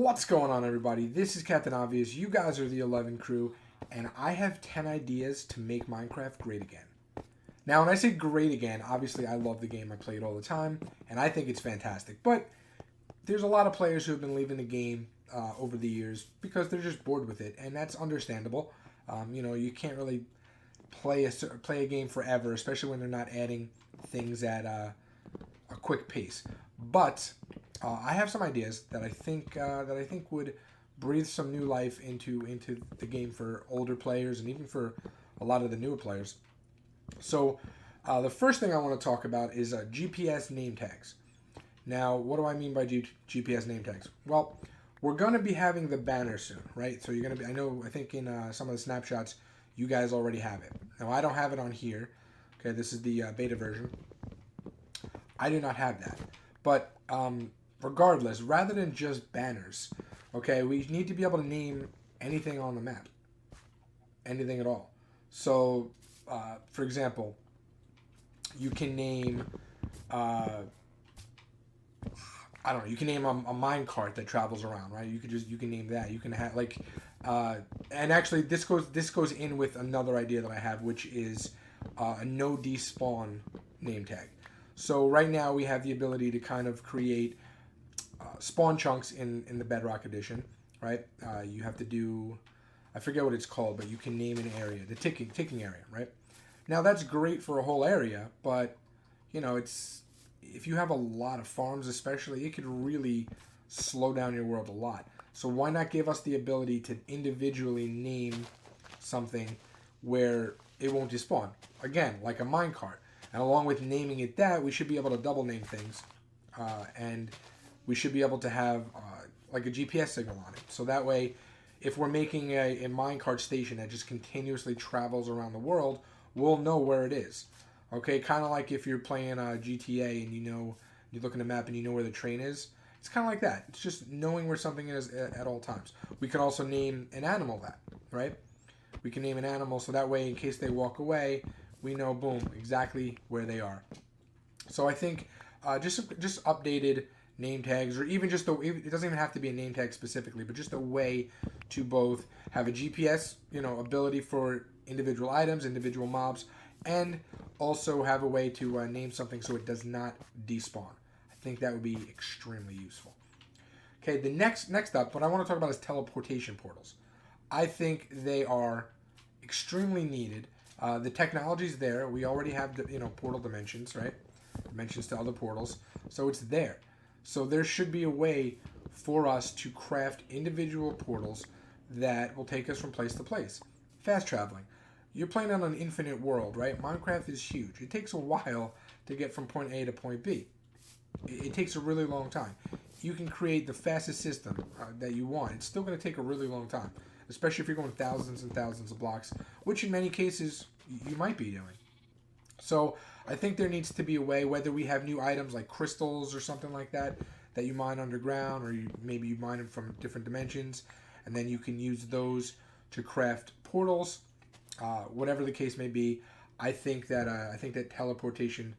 What's going on, everybody? This is Captain Obvious. You guys are the 11 crew, and I have 10 ideas to make Minecraft great again. Now, when I say great again, obviously I love the game. I play it all the time, and I think it's fantastic. But there's a lot of players who have been leaving the game over the years because they're just bored with it, and that's understandable. You can't really play a game forever, especially when they're not adding things at a quick pace. But I have some ideas that I think would breathe some new life into the game for older players and even for a lot of the newer players. So the first thing I want to talk about is GPS name tags. Now, what do I mean by GPS name tags? Well, we're going to be having the banner soon, right? So you're going to be, I think in some of the snapshots, you guys already have it. Now, I don't have it on here. Okay, this is the beta version. I do not have that. But regardless, rather than just banners, okay, we need to be able to name anything on the map. Anything at all. So, for example, you can name, I don't know, you can name a minecart that travels around, right? You can name that. You can have, like, and actually this goes in with another idea that I have, which is a no despawn name tag. So right now we have the ability to kind of create spawn chunks in the Bedrock Edition, right? You have to do, I forget what it's called, but you can name an area, the ticking area, right? Now that's great for a whole area, but if you have a lot of farms especially, it could really slow down your world a lot. So why not give us the ability to individually name something where it won't despawn? Again, like a minecart. And along with naming it that, we should be able to double name things. And we should be able to have like a GPS signal on it. So that way, if we're making a minecart station that just continuously travels around the world, we'll know where it is. Okay, kind of like if you're playing GTA and you look at the map and you know where the train is. It's kind of like that. It's just knowing where something is at all times. We can also name an animal that, right? We can name an animal so that way in case they walk away, we know, boom, exactly where they are. So I think just updated name tags, or even just it doesn't even have to be a name tag specifically, but just a way to both have a GPS, ability for individual items, individual mobs, and also have a way to name something so it does not despawn. I think that would be extremely useful. Okay, the next up, what I want to talk about is teleportation portals. I think they are extremely needed. The technology's there. We already have portal dimensions, right? Dimensions to other portals, so it's there. So there should be a way for us to craft individual portals that will take us from place to place. Fast traveling. You're playing on an infinite world, right? Minecraft is huge. It takes a while to get from point A to point B. It takes a really long time. You can create the fastest system that you want. It's still going to take a really long time, especially if you're going thousands and thousands of blocks, which in many cases you might be doing. So I think there needs to be a way, whether we have new items like crystals or something like that you mine underground, or maybe you mine them from different dimensions, and then you can use those to craft portals. Whatever the case may be, I think that teleportation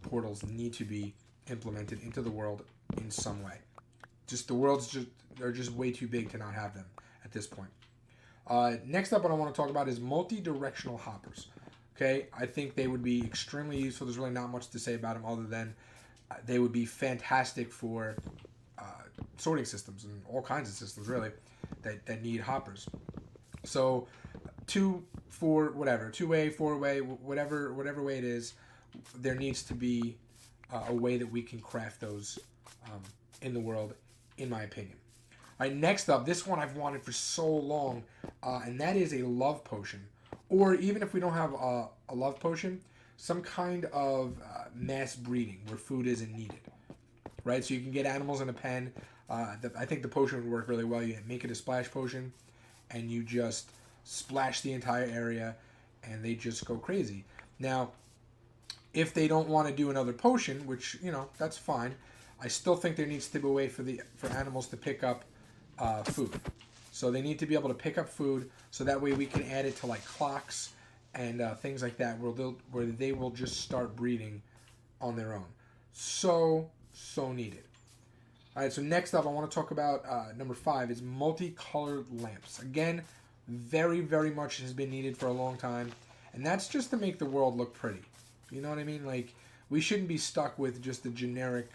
portals need to be implemented into the world in some way. The worlds are just way too big to not have them at this point. Next up, what I want to talk about is multi-directional hoppers. Okay, I think they would be extremely useful. There's really not much to say about them other than they would be fantastic for sorting systems and all kinds of systems, really, that need hoppers. So, 2-way, 4-way, whatever way it is, there needs to be a way that we can craft those in the world, in my opinion. All right, next up, this one I've wanted for so long, and that is a love potion. Or even if we don't have a love potion, some kind of mass breeding where food isn't needed, right? So you can get animals in a pen. I think the potion would work really well. You make it a splash potion, and you just splash the entire area, and they just go crazy. Now, if they don't want to do another potion, which, that's fine, I still think there needs to be a way for animals to pick up food. So they need to be able to pick up food, so that way we can add it to like clocks and things like that, where they will just start breeding on their own. So needed. All right, so next up, I want to talk about number 5 is multicolored lamps. Again, very, very much has been needed for a long time, and that's just to make the world look pretty. You know what I mean? Like, we shouldn't be stuck with just the generic,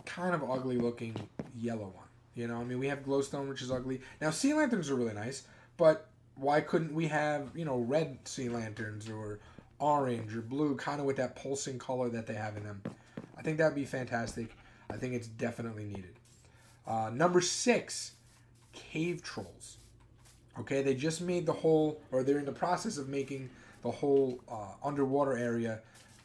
kind of ugly-looking yellow one. You know, I mean, we have glowstone, which is ugly. Now, sea lanterns are really nice, but why couldn't we have, you know, red sea lanterns or orange or blue, kind of with that pulsing color that they have in them? I think that'd be fantastic. I think it's definitely needed. Number 6, cave trolls. Okay, they just made the whole, or they're in the process of making the whole underwater area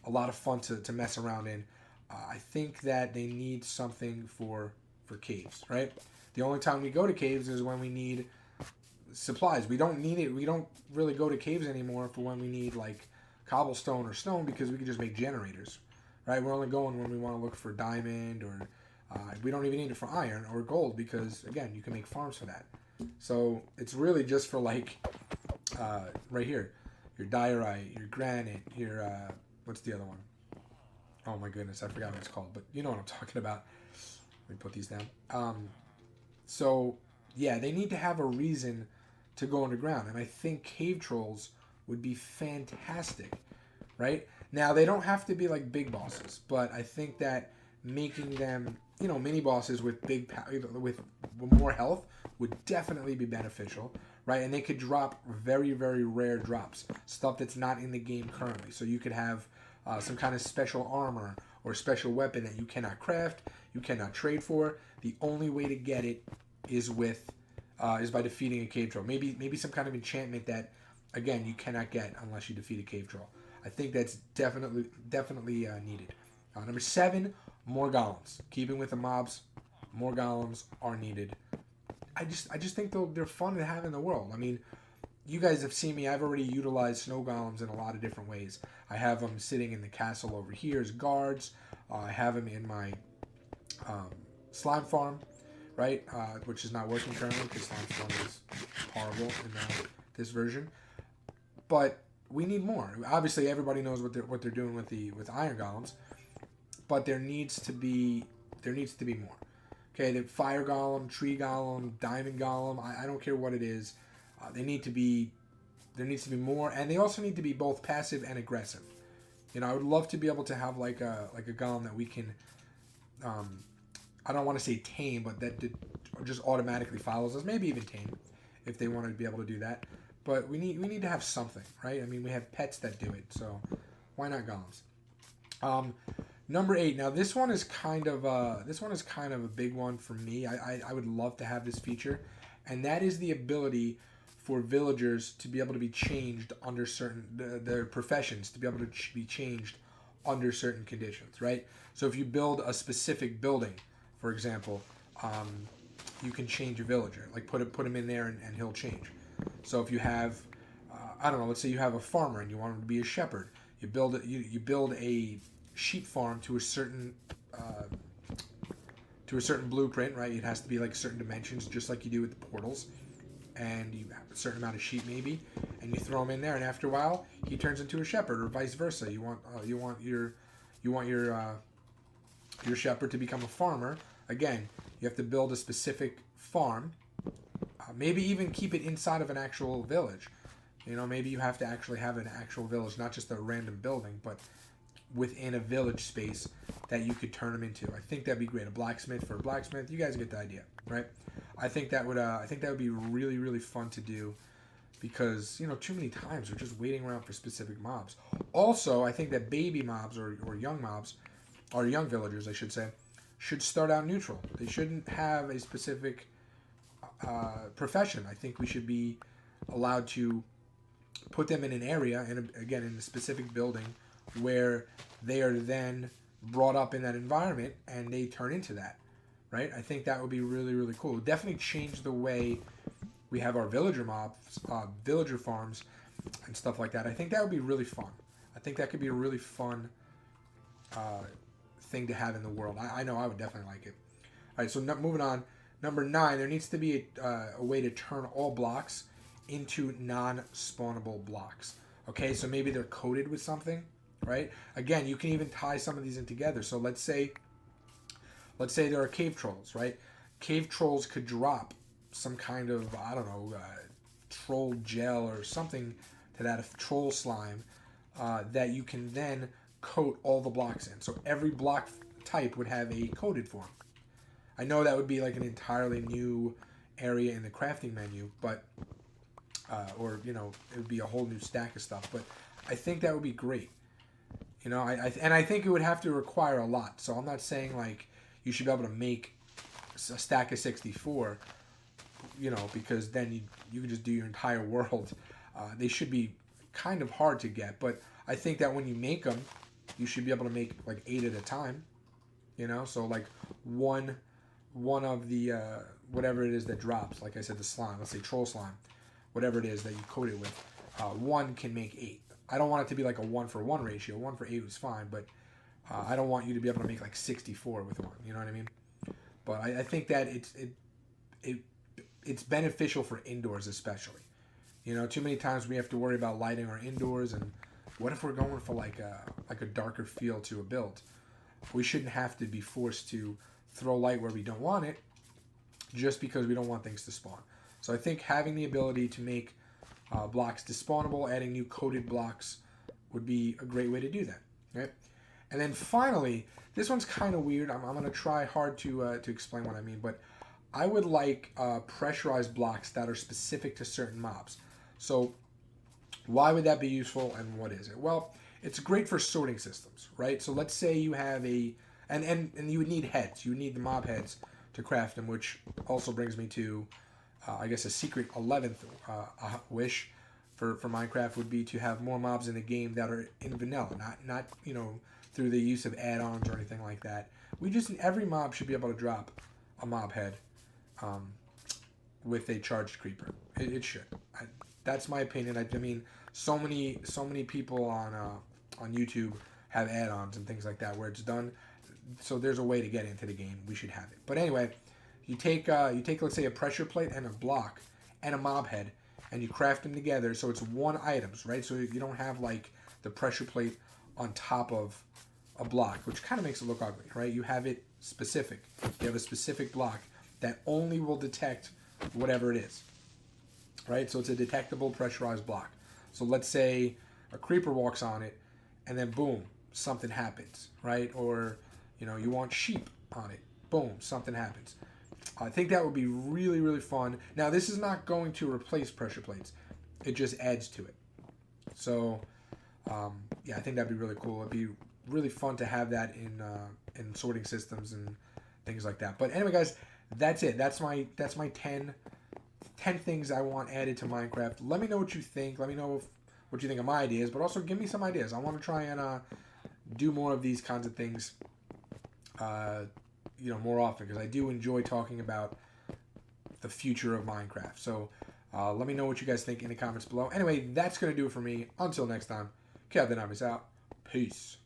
a lot of fun to mess around in. I think that they need something for caves, right? The only time we go to caves is when we need supplies. We don't need it. We don't really go to caves anymore for when we need like cobblestone or stone, because we can just make generators, right? We're only going when we want to look for diamond, or we don't even need it for iron or gold, because again, you can make farms for that. So it's really just for like right here, your diorite, your granite, your what's the other one? Oh my goodness, I forgot what it's called, but you know what I'm talking about. Let me put these down. So yeah, they need to have a reason to go underground, and I think cave trolls would be fantastic, right? Now they don't have to be like big bosses, but I think that making them, you know, mini bosses with with more health would definitely be beneficial, right? And they could drop very, very rare drops, stuff that's not in the game currently. So you could have some kind of special armor or special weapon that you cannot craft, you cannot trade for. The only way to get it is is by defeating a cave troll. Maybe some kind of enchantment that, again, you cannot get unless you defeat a cave troll. I think that's definitely needed. Number 7, more golems. Keeping with the mobs, more golems are needed. I just think they're fun to have in the world. I mean, you guys have seen me. I've already utilized snow golems in a lot of different ways. I have them sitting in the castle over here as guards. I have them in my slime farm, right? Which is not working currently because slime farm is horrible in this version. But we need more. Obviously, everybody knows what they're doing with iron golems, but there needs to be more. Okay, the fire golem, tree golem, diamond golem. I don't care what it is. There needs to be more, and they also need to be both passive and aggressive. You know, I would love to be able to have like a golem that we can. I don't want to say tame, but that just automatically follows us. Maybe even tame, if they want to be able to do that. But we need to have something, right? I mean, we have pets that do it, so why not golems? Number 8. Now this one is kind of a big one for me. I would love to have this feature, and that is the ability for villagers to be able to be changed under certain their professions to be able to be changed under certain conditions, right? So if you build a specific building, for example, you can change a villager, like put him in there and he'll change. So if you have, I don't know, let's say you have a farmer and you want him to be a shepherd, you build a sheep farm to a certain blueprint, right? It has to be like certain dimensions, just like you do with the portals, and you have a certain amount of sheep maybe, and you throw him in there, and after a while he turns into a shepherd, or vice versa. You want your shepherd to become a farmer. Again, you have to build a specific farm. Maybe even keep it inside of an actual village. You know, maybe you have to actually have an actual village, not just a random building, but within a village space that you could turn them into. I think that'd be great. A blacksmith for a blacksmith. You guys get the idea, right? I think that would be really, really fun to do, because, you know, too many times we're just waiting around for specific mobs. Also, I think that baby mobs or young mobs, or young villagers, I should say, should start out neutral. They shouldn't have a specific profession. I think we should be allowed to put them in an area, and again in a specific building, where they are then brought up in that environment and they turn into that, right? I think that would be really, really cool. It would definitely change the way we have our villager mobs, villager farms, and stuff like that. I think that would be really fun. I think that could be a really fun thing to have in the world. I know I would definitely like it. All right, so moving on. Number 9, there needs to be a way to turn all blocks into non-spawnable blocks. Okay, so maybe they're coated with something, right? Again, you can even tie some of these in together. So let's say let's say there are cave trolls, right? Cave trolls could drop some kind of, I don't know, troll gel or something to that troll slime that you can then coat all the blocks in. So every block type would have a coated form. I know that would be like an entirely new area in the crafting menu, but or you know, it would be a whole new stack of stuff. But I think that would be great. You know, I think it would have to require a lot. So I'm not saying like you should be able to make a stack of 64. You know, because then you could just do your entire world. They should be kind of hard to get, but I think that when you make them, you should be able to make like 8 at a time. You know, so like one of the whatever it is that drops, like I said, the slime, let's say troll slime, whatever it is that you coat it with, one can make 8. I don't want it to be like a 1-for-1 ratio. 1-for-8 was fine, but I don't want you to be able to make like 64 with one. You know what I mean? But I think that it's beneficial for indoors especially. You know, too many times we have to worry about lighting our indoors, and what if we're going for like a darker feel to a build? We shouldn't have to be forced to throw light where we don't want it just because we don't want things to spawn. So I think having the ability to make blocks despawnable, adding new coated blocks would be a great way to do that, right? And then finally, this one's kind of weird. I'm going to try hard to explain what I mean, but I would like pressurized blocks that are specific to certain mobs. So why would that be useful, and what is it? Well, it's great for sorting systems, right? So let's say you have and you would need heads. You would need the mob heads to craft them, which also brings me to, I guess, a secret 11th wish for Minecraft would be to have more mobs in the game that are in vanilla, not you know, through the use of add-ons or anything like that. Every mob should be able to drop a mob head with a charged creeper. It should. That's my opinion. I mean, so many people on YouTube have add-ons and things like that where it's done. So there's a way to get into the game. We should have it. But anyway, you take let's say a pressure plate and a block and a mob head, and you craft them together so it's one items, right? So you don't have like the pressure plate on top of a block, which kind of makes it look ugly, right? You have it specific. You have a specific block that only will detect whatever it is, right? So it's a detectable pressurized block. So let's say a creeper walks on it, and then boom, something happens, right? Or, you know, you want sheep on it, boom, something happens. I think that would be really, really fun. Now, this is not going to replace pressure plates. It just adds to it. So, yeah, I think that'd be really cool. It'd be really fun to have that in sorting systems and things like that. But anyway, guys, that's it. That's my 10 things I want added to Minecraft. Let me know what you think. Let me know what you think of my ideas, but also give me some ideas. I want to try and do more of these kinds of things, you know, more often, because I do enjoy talking about the future of Minecraft. So let me know what you guys think in the comments below. Anyway, that's going to do it for me. Until next time, Captain Obvious out. Peace.